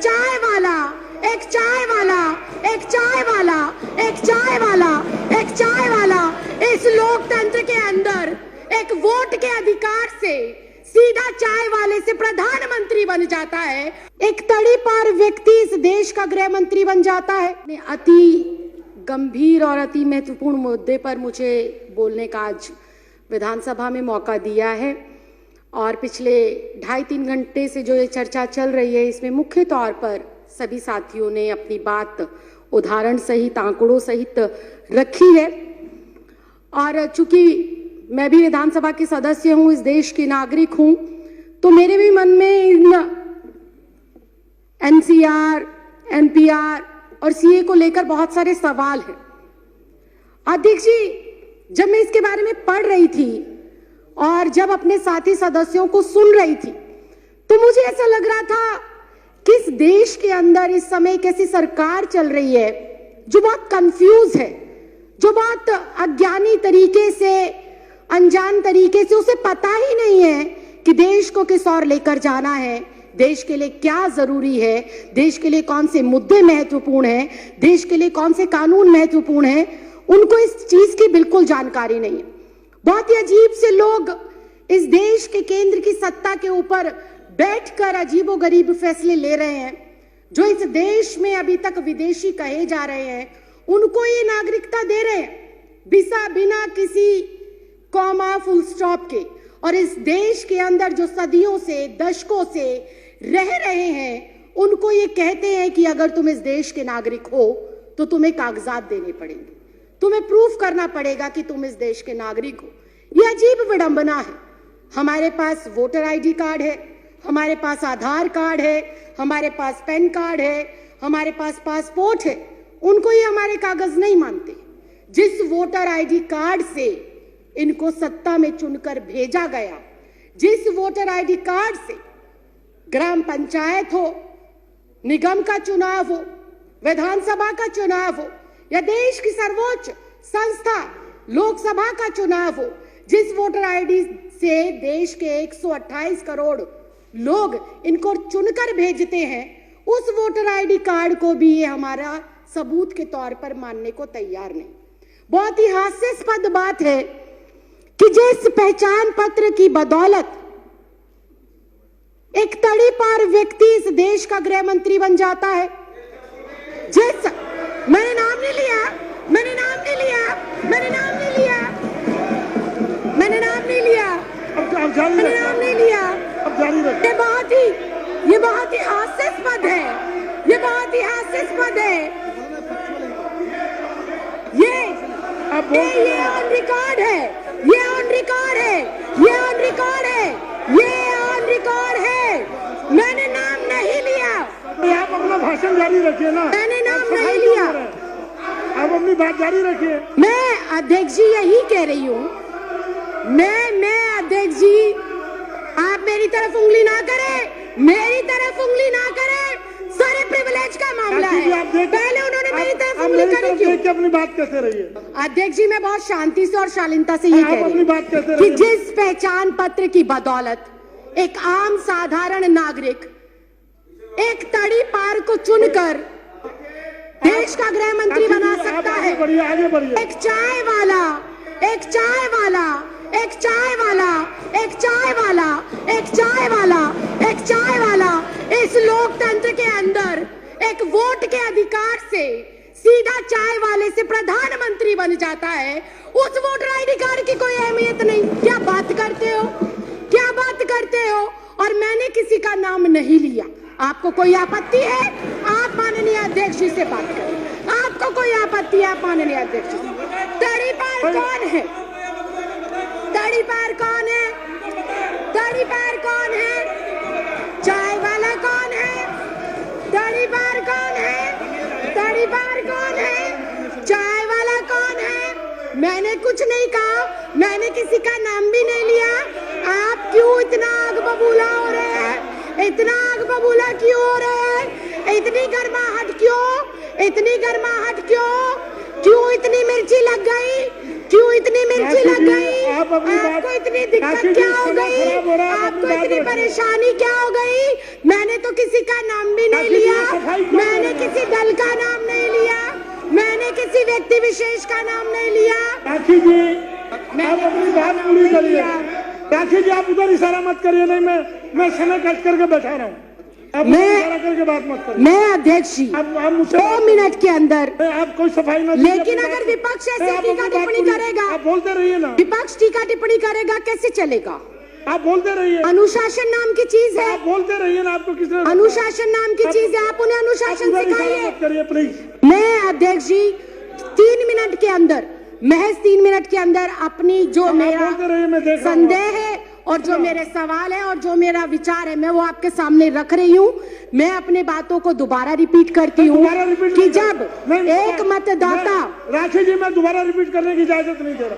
चाय वाला, एक चाय वाला, एक चाय वाला, एक चाय वाला, एक चाय वाला इस लोकतंत्र के अंदर एक वोट के अधिकार से सीधा चाय वाले से प्रधानमंत्री बन जाता है। एक तड़ीपार व्यक्ति इस देश का गृह मंत्री बन जाता है। अति गंभीर और अति महत्वपूर्ण मुद्दे पर मुझे बोलने का आज विधानसभा में मौका दिया है और पिछले 2.5-3 घंटे से जो ये चर्चा चल रही है इसमें मुख्य तौर पर सभी साथियों ने अपनी बात उदाहरण सहित आंकड़ों सहित रखी है। और चूंकि मैं भी विधानसभा की सदस्य हूं, इस देश की नागरिक हूं, तो मेरे भी मन में इन एनसीआर, एनपीआर और सीए को लेकर बहुत सारे सवाल हैं। अध्यक्ष जी, जब मैं इसके बारे में पढ़ रही थी और जब अपने साथी सदस्यों को सुन रही थी तो मुझे ऐसा लग रहा था कि इस देश के अंदर इस समय एक ऐसी सरकार चल रही है जो बहुत कंफ्यूज है, जो बहुत अज्ञानी तरीके से, अनजान तरीके से, उसे पता ही नहीं है कि देश को किस ओर लेकर जाना है, देश के लिए क्या जरूरी है, देश के लिए कौन से मुद्दे महत्वपूर्ण हैं, देश के लिए कौन से कानून महत्वपूर्ण हैं। उनको इस चीज की बिल्कुल जानकारी नहीं है। बहुत ही अजीब से लोग इस देश के केंद्र की सत्ता के ऊपर बैठकर अजीबोगरीब फैसले ले रहे हैं। जो इस देश में अभी तक विदेशी कहे जा रहे हैं उनको ये नागरिकता दे रहे हैं बिना किसी कॉमा फुल स्टॉप के। और इस देश के अंदर जो सदियों से, दशकों से रह रहे हैं उनको ये कहते हैं कि अगर तुम इस देश के नागरिक हो तो तुम्हें कागजात देने पड़ेंगे, तुम्हें प्रूफ करना पड़ेगा कि तुम इस देश के नागरिक हो। यह अजीब विडंबना है। हमारे पास वोटर आईडी कार्ड है, हमारे पास आधार कार्ड है, हमारे पास पैन कार्ड है, हमारे पास पासपोर्ट है, उनको ये हमारे कागज नहीं मानते। जिस वोटर आईडी कार्ड से इनको सत्ता में चुनकर भेजा गया, जिस वोटर आईडी कार्ड से ग्राम पंचायत हो, निगम का चुनाव हो, विधानसभा का चुनाव हो या देश की सर्वोच्च संस्था लोकसभा का चुनाव हो, जिस वोटर आईडी से देश के 128 करोड़ लोग इनको चुनकर भेजते हैं, उस वोटर आईडी कार्ड को भी ये हमारा सबूत के तौर पर मानने को तैयार नहीं। बहुत ही हास्यास्पद बात है कि जिस पहचान पत्र की बदौलत एक तड़ीपार व्यक्ति इस देश का गृह मंत्री बन जाता है, मैंने नाम नहीं लिया, मैंने नाम नहीं लिया, मैंने नाम नहीं लिया, मैंने नाम नहीं लिया, मैंने नाम नहीं लिया। ये बहुत ही हास्यास्पद है, ये बहुत ही हास्यास्पद है। ये ऑन रिकॉर्ड है, ये ऑन रिकॉर्ड है, ये ऑन रिकॉर्ड है, ये ऑन रिकॉर्ड है। मैंने नाम नहीं लिया। आप अपना भाषण जारी रखिए ना। मैंने नाम नहीं लिया। आप अपनी बात जारी रखिए। मैं अध्यक्ष जी यही कह रही हूँ, मैं अध्यक्ष जी, आप मेरी तरफ उंगली ना करें, मेरी तरफ उंगली ना करें। सारे प्रिविलेज का मामला है। पहले उन्होंने मेरी तरफ उंगली करी क्यों? अपनी बात कैसे रही है? अध्यक्ष जी, मैं बहुत शांति से और शालीनता से ये कह रही हूँ कि जिस पहचान पत्र की बदौलत एक आम साधारण नागरिक एक तड़ीपार को चुनकर देश का गृह मंत्री बना सकता है। एक चाय वाला, एक चाय वाला, एक चाय वाला, एक चाय वाला, एक चाय वाला, एक चाय वाला इस लोकतंत्र के अंदर एक वोट के अधिकार से सीधा चाय वाले से प्रधानमंत्री बन जाता है। उस वोटर आईडी कार्ड की कोई अहमियत नहीं। क्या बात करते हो, क्या बात करते हो? और मैंने किसी का नाम नहीं लिया। आपको कोई आपत्ति है? आप माननीय अध्यक्ष जी से बात करें। आपको कोई आपत्ति है? आप माननीय अध्यक्ष जी से। तड़ीपार कौन है? तड़ीपार कौन है? तड़ीपार कौन है? चाय वाला कौन है? तड़ीपार कौन है? तड़ीपार कौन है? चाय वाला कौन है? मैंने कुछ नहीं कहा, मैंने किसी का नाम भी नहीं लिया। आप क्यों इतना आग बबूला हो रहे हैं? इतना आग बबूला क्यों हो रहे हैं? इतनी गर्माहट क्यों? इतनी गर्माहट क्यों? क्यों इतनी मिर्ची लग गई? क्यों इतनी मिर्ची लग गई? आपको इतनी दिक्कत क्या हो गई? आपको इतनी परेशानी क्या हो गई? मैंने तो किसी का नाम भी नहीं लिया। सफाई क्यों मैंने कर रहे हैं? किसी दल का नाम नहीं लिया, मैंने किसी व्यक्ति विशेष का नाम नहीं लिया। राखी जी आप अपनी बात पूरी करिए। राखी जी आप उधर इशारा मत करिए। नहीं मैं समय कट करके बैठा रहा हूँ। आप इशारा करके बात मत करिए। मैं अध्यक्ष जी आप मुझसे 2 मिनट के अंदर, आप कोई सफाई ना लेकिन अगर विपक्ष ऐसे टीका टिप्पणी करेगा, आप बोलते रहिए ना। विपक्ष टीका टिप्पणी करेगा कैसे चलेगा? आप बोलते रहिए। अनुशासन नाम की चीज है, आप बोलते रहिए ना। आपको किसने अनुशासन नाम की चीज है, आप उन्हें अनुशासन इशारा सिखाइए। मत करिए प्लीज। मैं अध्यक्ष जी 3 मिनट के अंदर, महज 3 मिनट के अंदर अपनी जो आप मेरा बोलते रहिए, मैं देख रहा हूँ। संदेह है और जो मेरे सवाल है और जो मेरा विचार है मैं वो आपके सामने रख रही हूँ। मैं अपने बातों को दोबारा रिपीट करती हूँ दोबारा रिपीट कि नहीं जब नहीं, एक मतदाता, राखी जी मैं दोबारा रिपीट करने की इजाजत नहीं दे रहा।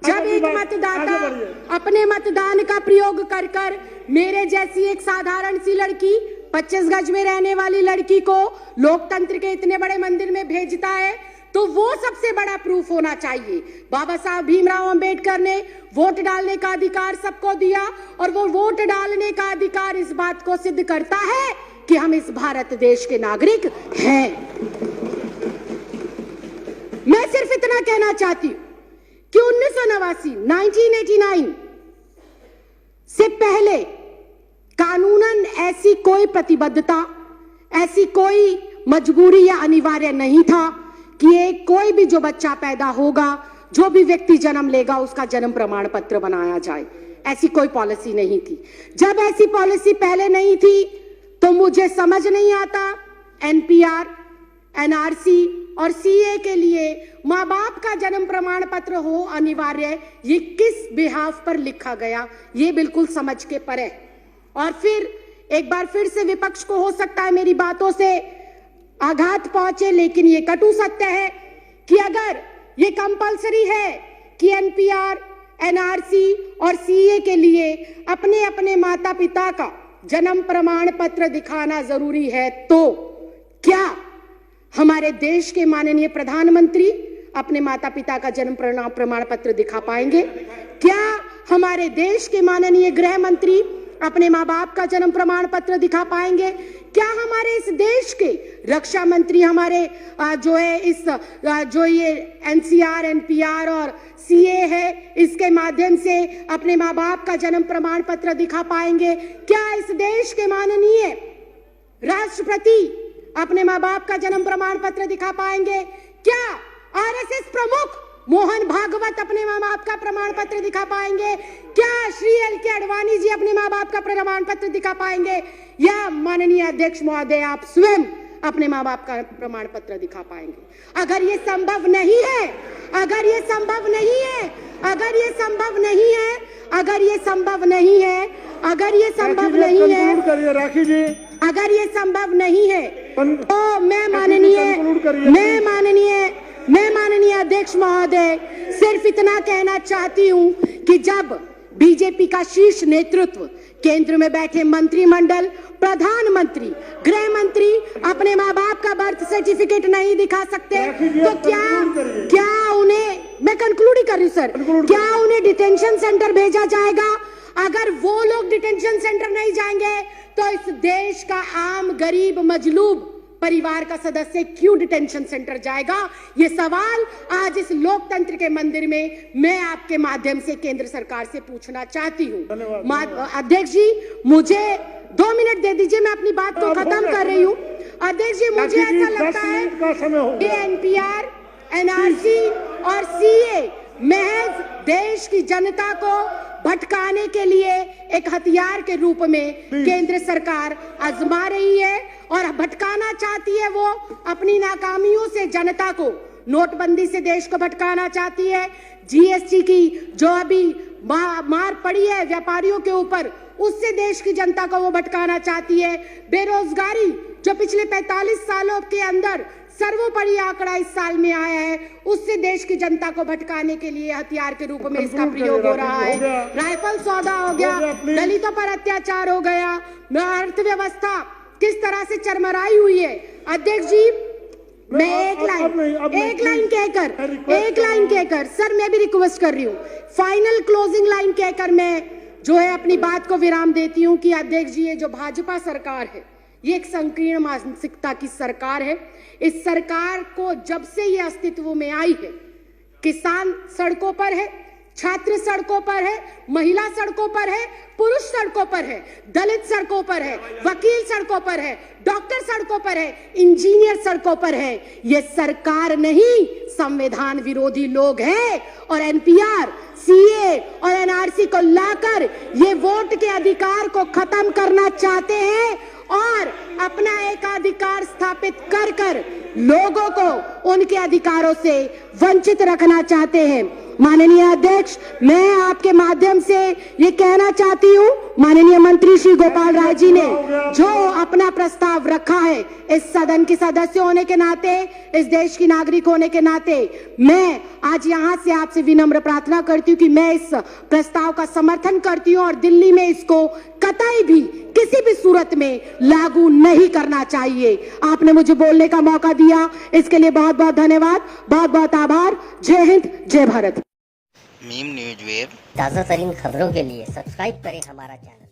जब एक मतदाता अपने मतदान का प्रयोग कर कर मेरे जैसी एक साधारण सी लड़की, 25 गज में रहने वाली लड़की को लोकतंत्र के इतने बड़े मंदिर में भेजता है, तो वो सबसे बड़ा प्रूफ होना चाहिए। बाबा साहब भीमराव अंबेडकर ने वोट डालने का अधिकार सबको दिया और वो वोट डालने का अधिकार इस बात को सिद्ध करता है कि हम इस भारत देश के नागरिक हैं। मैं सिर्फ इतना कहना चाहती हूं कि 1989 से पहले कानूनन ऐसी कोई प्रतिबद्धता, ऐसी कोई मजबूरी या अनिवार्य नहीं था कि एक कोई भी जो बच्चा पैदा होगा, जो भी व्यक्ति जन्म लेगा, उसका जन्म प्रमाण पत्र बनाया जाए। ऐसी कोई पॉलिसी नहीं थी। जब ऐसी पॉलिसी पहले नहीं थी तो मुझे समझ नहीं आता एनपीआर, एनआरसी और सीए के लिए माँ बाप का जन्म प्रमाण पत्र हो अनिवार्य, ये किस बिहाफ पर लिखा गया, ये बिल्कुल समझ के परे। और फिर एक बार फिर से विपक्ष को हो सकता है मेरी बातों से आघात पहुंचे, लेकिन ये कटु सत्य है कि अगर ये कंपलसरी है कि एनपीआर, एनआरसी और सीए के लिए अपने अपने माता पिता का जन्म प्रमाण पत्र दिखाना जरूरी है, तो क्या हमारे देश के माननीय प्रधानमंत्री अपने माता पिता का जन्म प्रमाण पत्र दिखा पाएंगे? क्या हमारे देश के माननीय गृह मंत्री अपने माँ बाप का जन्म प्रमाण पत्र दिखा पाएंगे? क्या हमारे इस देश के रक्षा मंत्री हमारे जो ये एनसीआर, एनपीआर और सीए है, इसके माध्यम से अपने माँ बाप का जन्म प्रमाण पत्र दिखा पाएंगे? क्या इस देश के माननीय राष्ट्रपति अपने माँ बाप का जन्म प्रमाण पत्र दिखा पाएंगे? क्या आरएसएस प्रमुख मोहन भागवत अपने माँ बाप का प्रमाण पत्र दिखा पाएंगे? क्या श्री एल.के. आडवाणी जी अपने माँ बाप का प्रमाण पत्र दिखा पाएंगे? या माननीय अध्यक्ष महोदय आप स्वयं अपने माँ बाप का प्रमाण पत्र दिखा पाएंगे? अगर ये संभव नहीं है, अगर ये संभव नहीं है, अगर ये संभव नहीं है, अगर ये संभव नहीं है, अगर ये संभव नहीं है, राखी जी अगर ये संभव नहीं है, तो मैं माननीय अध्यक्ष महोदय सिर्फ इतना कहना चाहती हूँ कि जब बीजेपी का शीर्ष नेतृत्व, केंद्र में बैठे मंत्रिमंडल, प्रधानमंत्री, गृह मंत्री अपने माँ बाप का बर्थ सर्टिफिकेट नहीं दिखा सकते, तो क्या उन्हें, मैं कंक्लूड ही कर रही हूँ सर, क्या उन्हें डिटेंशन सेंटर भेजा जाएगा? अगर वो लोग डिटेंशन सेंटर नहीं जाएंगे तो इस देश का आम गरीब मजलूब परिवार का सदस्य क्यों डिटेंशन सेंटर जाएगा? ये सवाल आज इस लोकतंत्र के मंदिर में मैं आपके माध्यम से केंद्र सरकार से पूछना चाहती हूँ। अध्यक्ष जी मुझे 2 मिनट दे दीजिए, मैं अपनी बात को खत्म कर रही हूँ। अध्यक्ष जी मुझे ऐसा लगता है कि एनपीआर, एनआरसी और सीए महज देश की जनता को भटकाने के लिए एक हथियार के रूप में केंद्र सरकार आजमा रही है और भटकाना चाहती है। वो अपनी नाकामियों से जनता को, नोटबंदी से देश को भटकाना चाहती है, जीएसटी की जो अभी मार पड़ी है व्यापारियों के ऊपर, उससे देश की जनता को वो भटकाना चाहती है। बेरोजगारी जो पिछले 45 सालों के अंदर सर्वोपरि आंकड़ा इस साल में आया है, उससे देश की जनता को भटकाने के लिए हथियार के रूप में इसका प्रयोग हो रहा है। राइफल सौदा हो गया, दलितों पर अत्याचार हो गया, अर्थव्यवस्था किस तरह से चरमराई हुई है। अध्यक्ष जी मैं एक लाइन कहकर सर मैं भी रिक्वेस्ट कर रही हूँ, फाइनल क्लोजिंग लाइन कहकर मैं जो है अपनी बात को विराम देती हूँ कि अध्यक्ष जी ये जो भाजपा सरकार है, ये एक संकीर्ण मानसिकता की सरकार है। इस सरकार को जब से ये अस्तित्व में आई है, किसान सड़कों पर है, छात्र सड़कों पर है, महिला सड़कों पर है, पुरुष सड़कों पर है, दलित सड़कों पर है, वकील सड़कों पर है, डॉक्टर सड़कों पर है, इंजीनियर सड़कों पर है। ये सरकार नहीं, संविधान विरोधी लोग हैं और एनपीआर, सीए और एनआरसी को लाकर ये वोट के अधिकार को खत्म करना चाहते हैं और अपना एकाधिकार स्थापित कर कर लोगों को उनके अधिकारों से वंचित रखना चाहते हैं। माननीय अध्यक्ष, मैं आपके माध्यम से ये कहना चाहती हूँ, माननीय मंत्री श्री गोपाल राय जी ने जो अपना प्रस्ताव रखा है, इस सदन के सदस्य होने के नाते, इस देश की नागरिक होने के नाते, मैं आज यहाँ से आपसे विनम्र प्रार्थना करती हूँ कि मैं इस प्रस्ताव का समर्थन करती हूँ और दिल्ली में इसको कतई भी किसी भी सूरत में लागू नहीं करना चाहिए। आपने मुझे बोलने का मौका दिया, इसके लिए बहुत बहुत धन्यवाद, बहुत बहुत आभार। जय हिंद, जय भारत। मीम न्यूज वेब ताज़ा तरीन खबरों के लिए सब्सक्राइब करें हमारा चैनल।